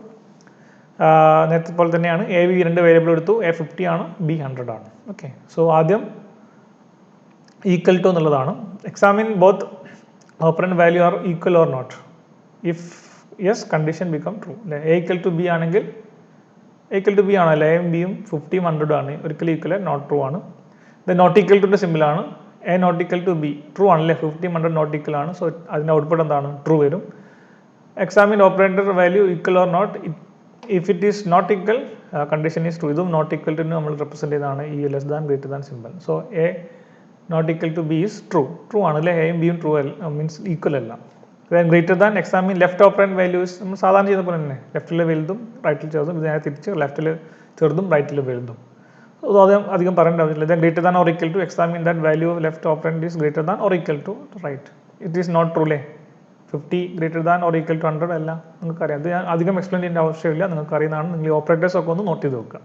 നേരത്തെ പോലെ തന്നെയാണ്. A, B 2 വേരിയബിൾ എടുത്തു. A 50 ആണ്, B 100 ആണ്. ഓക്കെ, സോ ആദ്യം ഈക്വൽ ടു എന്നുള്ളതാണ്. Examine both operand value are equal or not. If yes, condition become true അല്ലേ? A = B ആണെങ്കിൽ A = B ആണല്ലോ. A യും B യും 50 ഉം 100 ആണ്. ഒരിക്കലും ഈക്വൽ നോട്ട് ട്രൂ ആണ്. ഇത് നോട്ട് ഈക്വൽ ടു സിമ്പിളാണ്. A ≠ B ട്രൂ ആണല്ലേ? 50 100 നോട്ട് ഈക്വൽ ആണ്. സോ അതിൻ്റെ ഔട്ട്പുട്ട് എന്താണ്? ട്രൂ വരും. Examine operator value equal or not. If it is not equal, condition is true. ഇതും നോട്ട് ഈക്വൽ ടു നമ്മൾ റെപ്രസെൻറ്റ് ചെയ്തതാണ് ഈ less than greater than simple. So A ≠ B is true. True ആണല്ലേ? A യും B യും true means equal അല്ല. Then greater than examine left operant values. നമ്മൾ സാധാരണ ചെയ്യുന്ന പോലെ തന്നെ ലെഫ്റ്റിൽ വലുതും റൈറ്റിൽ ചെറുതും. ഇത് നേരെ തിരിച്ച് ലെഫ്റ്റിൽ ചെറുതും റൈറ്റിൽ വലുതും. So അധികം പറയേണ്ട ആവശ്യമില്ല. Then greater than or equal to, examine that value of left operand is greater than or equal to right. It is not true. 50 greater than or equal to 100 അല്ല. നിങ്ങൾക്കറിയാം. അത് ഞാൻ അധികം എക്സ്പ്ലെയിൻ ചെയ്യേണ്ട ആവശ്യമില്ല. നിങ്ങൾക്ക് അറിയുന്നതാണ്. നിങ്ങൾ ഈ ഓപ്പറേറ്റേഴ്സ് ഒക്കെ ഒന്ന് നോട്ട് ചെയ്ത് വെക്കുക.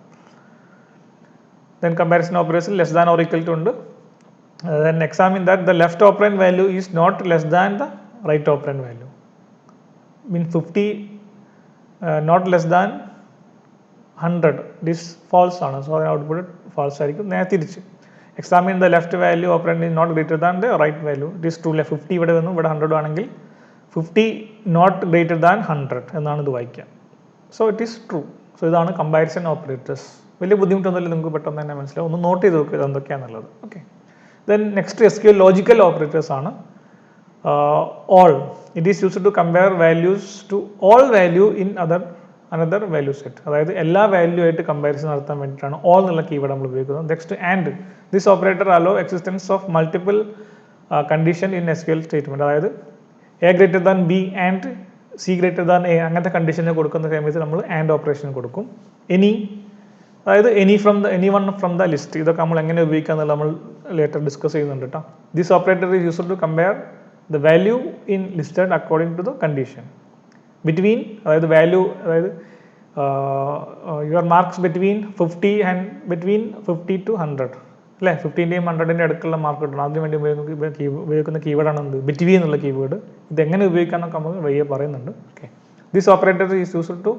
Then comparison operation less than or equal to ഉണ്ട്. Then examine that the left operand value is not less than the right operand value. Mean 50 not less than 100. This false ആണ്. So അതിന് output false ആയിരിക്കും. നേരെ തിരിച്ച് examine the left value operand is not greater than the right value. It is true. 50 ഇവിടെ വന്നു, ഇവിടെ 100 ആണെങ്കിൽ 50 not greater than 100 എന്നാണ് ഇത് വായിക്കുക. So it is true. So ഇതാണ് കമ്പാരിസൺ ഓപ്പറേറ്റേഴ്സ്. വലിയ ബുദ്ധിമുട്ടൊന്നുമില്ല, നിങ്ങൾക്ക് പെട്ടെന്ന് തന്നെ മനസ്സിലാവും. ഒന്ന് നോട്ട് ചെയ്ത് നോക്കുക എന്തൊക്കെയാണെന്നുള്ളത്. Okay, then next SQL logical operators ആണ്. All. It is used to compare values to all value in another value set. അതായത് എല്ലാ വാല്യൂ ആയിട്ട് കമ്പാരിസൺ നടത്താൻ വേണ്ടിയിട്ടാണ് ഓൾ എന്നുള്ള കീവേഡ് നമ്മൾ ഉപയോഗിക്കുന്നത്. Next and. This operator hello existence of multiple condition in SQL statement. അതായത് A greater than B and C greater than A അങ്ങനത്തെ കണ്ടീഷന് കൊടുക്കുന്ന സമയത്ത് നമ്മൾ ആൻഡ് ഓപ്പറേഷൻ കൊടുക്കും. ഇനി അതായത് any one from the list, ഇതൊക്കെ നമ്മൾ എങ്ങനെ ഉപയോഗിക്കാമെന്നുള്ള നമ്മൾ ലേറ്റർ ഡിസ്കസ് ചെയ്യുന്നുണ്ട് കേട്ടോ. This operator is used to compare the value in listed according to the condition between, അതായത് വാല്യൂ, അതായത് യുവർ മാർക്സ് ബിറ്റ്വീൻ 50 to 100 അല്ലേ, 15ൻ്റെയും 100ൻ്റെയും അടുക്കുള്ള മാർക്ക് കിട്ടണം. അതിന് വേണ്ടി ഉപയോഗിക്കുന്ന കീവേഡാണ് എന്ത്, ബിറ്റ്വീൻ എന്നുള്ള കീവേഡ്. ഇതെങ്ങനെ ഉപയോഗിക്കാമെന്നൊക്കെ നമുക്ക് വയ്യെ പറയുന്നുണ്ട്. Okay, this operator is used to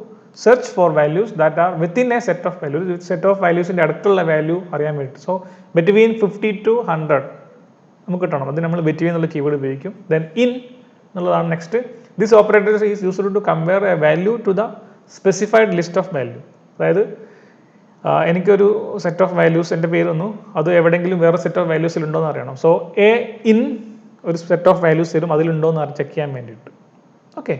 search for values that are within a set of values, set of വാല്യൂസിൻ്റെ അടുത്തുള്ള വാല്യൂ അറിയാൻ വേണ്ടി. സോ ബിറ്റ്വീൻ 50 to 100 നമുക്ക് കിട്ടണം, അത് നമ്മൾ ബിറ്റ്വീൻ എന്നുള്ള കീവേഡ് ഉപയോഗിക്കും. ദെൻ ഇൻ എന്നുള്ളതാണ് next. This operator is used to compare a value to the specified list of value. അതായത് എനിക്കൊരു സെറ്റ് ഓഫ് വാല്യൂസ്, എൻ്റെ പേര് വന്നു, അത് എവിടെയെങ്കിലും വേറെ സെറ്റ് ഓഫ് വാല്യൂസിൽ ഉണ്ടോ എന്ന് അറിയണം. സോ എ ഇൻ ഒരു സെറ്റ് ഓഫ് വാല്യൂസ് തരും, അതിലുണ്ടോ എന്ന് ചെക്ക് ചെയ്യാൻ വേണ്ടിയിട്ട്. ഓക്കെ,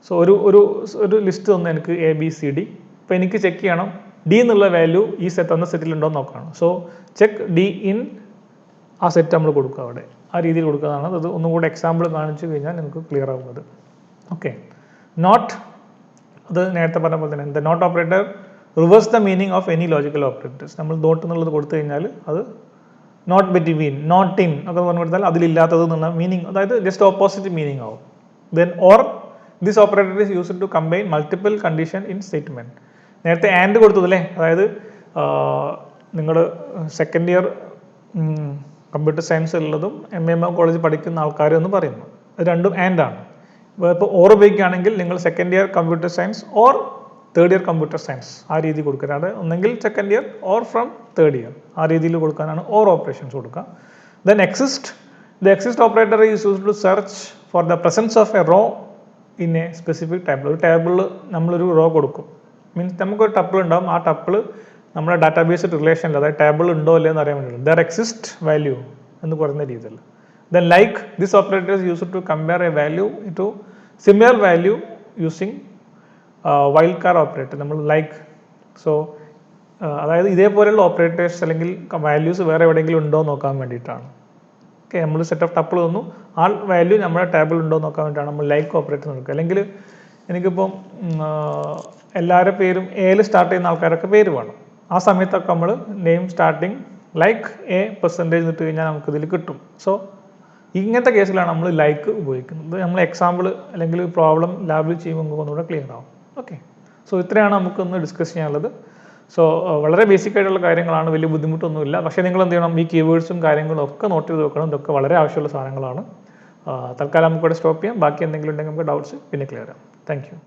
സോ ഒരു ലിസ്റ്റ് തന്നു എനിക്ക് ABCD. അപ്പോൾ എനിക്ക് ചെക്ക് ചെയ്യണം ഡി എന്നുള്ള വാല്യൂ ഈ സെറ്റ് സെറ്റിലുണ്ടോ എന്ന് നോക്കണം. സോ ചെക്ക് ഡി ഇൻ, ആ സെറ്റ് നമ്മൾ കൊടുക്കുക അവിടെ, ആ രീതിയിൽ കൊടുക്കുന്നതാണ്. അത് ഒന്നും കൂടെ എക്സാമ്പിൾ കാണിച്ചു കഴിഞ്ഞാൽ നിങ്ങൾക്ക് ക്ലിയർ ആവുന്നത്. ഓക്കെ, നോട്ട്, അത് നേരത്തെ പറഞ്ഞ പോലെ തന്നെ the not operator reverse the meaning of any logical operators. നമ്മൾ നോട്ട് എന്നുള്ളത് കൊടുത്തു കഴിഞ്ഞാൽ അത് നോട്ട് ബിറ്റ്വീൻ, നോട്ട് ഇൻ ഒക്കെ പറഞ്ഞു കൊടുത്താൽ അതിലില്ലാത്തത് എന്നുള്ള മീനിങ്, അതായത് ജസ്റ്റ് ഓപ്പോസിറ്റ് മീനിങ് ആവും. Then or this operator is used to combine multiple condition in statement. നേരത്തെ ആൻഡ് കൊടുത്തതല്ലേ, അതായത് നിങ്ങൾ സെക്കൻഡ് ഇയർ കമ്പ്യൂട്ടർ സയൻസ് ഉള്ളതും MMM കോളേജ് പഠിക്കുന്ന ആൾക്കാരെന്ന് പറയുന്നു, അത് രണ്ടും ആൻഡ് ആണ്. ഇപ്പോൾ ഓർ ഉപയോഗിക്കുകയാണെങ്കിൽ നിങ്ങൾ second year computer science or third year computer science ആ രീതി കൊടുക്കാനാണ്. ഒന്നെങ്കിൽ second year or from third year ആ രീതിയിൽ കൊടുക്കാനാണ് ഓർ ഓപ്പറേഷൻസ് കൊടുക്കുക. Then exist, the exist operator is used to search for the presence of a row in a specific table. ഒരു ടേബിളിൽ നമ്മളൊരു റോ കൊടുക്കും, മീൻസ് നമുക്കൊരു ടപ്പിൾ ഉണ്ടാവും, ആ ടപ്പിൾ നമ്മുടെ ഡാറ്റാബേസ് റിലേഷനിൽ, അതായത് ടേബിൾ ഉണ്ടോ അല്ലേ എന്ന് അറിയാൻ വേണ്ടിയിട്ട് ദർ എക്സിസ്റ്റ് വാല്യൂ എന്ന് പറയുന്ന രീതിയിൽ. Then like, this operator is used to compare a value to similar value using wild card operator. നമ്മൾ ലൈക്ക്, സോ അതായത് ഇതേപോലെയുള്ള ഓപ്പറേറ്റേഴ്സ് അല്ലെങ്കിൽ വാല്യൂസ് വേറെ എവിടെയെങ്കിലും ഉണ്ടോ എന്ന് നോക്കാൻ വേണ്ടിയിട്ടാണ്. ഓക്കെ, നമ്മൾ സെറ്റ് ഓഫ് ടപ്പിൾ തന്നു, ആ വാല്യൂ നമ്മുടെ ടേബിൾ ഉണ്ടോ എന്ന് നോക്കാൻ വേണ്ടിയിട്ടാണ് നമ്മൾ ലൈക്ക് ഓപ്പറേറ്റർ നോക്കുക. അല്ലെങ്കിൽ എനിക്കിപ്പം എല്ലാവരുടെ പേരും എയിൽ സ്റ്റാർട്ട് ചെയ്യുന്ന ആൾക്കാരൊക്കെ പേര് വേണം, ആ സമയത്തൊക്കെ നമ്മൾ നെയിം സ്റ്റാർട്ടിങ് ലൈക്ക് A% ഇട്ട് കഴിഞ്ഞാൽ നമുക്കിതിൽ കിട്ടും. സോ ഇങ്ങനത്തെ കേസിലാണ് നമ്മൾ ലൈക്ക് ഉപയോഗിക്കുന്നത്. നമ്മൾ എക്സാമ്പിൾ അല്ലെങ്കിൽ പ്രോബ്ലം ലാബിൽ ചെയ്യുമ്പോൾ നമുക്ക് ഒന്നുകൂടെ ക്ലിയർ ആവും. ഓക്കെ, സോ ഇത്രയാണ് നമുക്കൊന്ന് ഡിസ്കസ് ചെയ്യാനുള്ളത്. സോ വളരെ ബേസിക് ആയിട്ടുള്ള കാര്യങ്ങളാണ്, വലിയ ബുദ്ധിമുട്ടൊന്നുമില്ല. പക്ഷേ നിങ്ങൾ എന്ത് ചെയ്യണം, ഈ കീവേഡ്സും കാര്യങ്ങളും ഒക്കെ നോട്ട് ചെയ്ത് വെക്കണം. ഇതൊക്കെ വളരെ ആവശ്യമുള്ള സാധനങ്ങളാണ്. തൽക്കാലം നമുക്കിവിടെ സ്റ്റോപ്പ് ചെയ്യാം. ബാക്കി എന്തെങ്കിലും ഉണ്ടെങ്കിൽ നമുക്ക് ഡൗട്ട്സ് പിന്നെ ക്ലിയർ ചെയ്യാം. Thank you.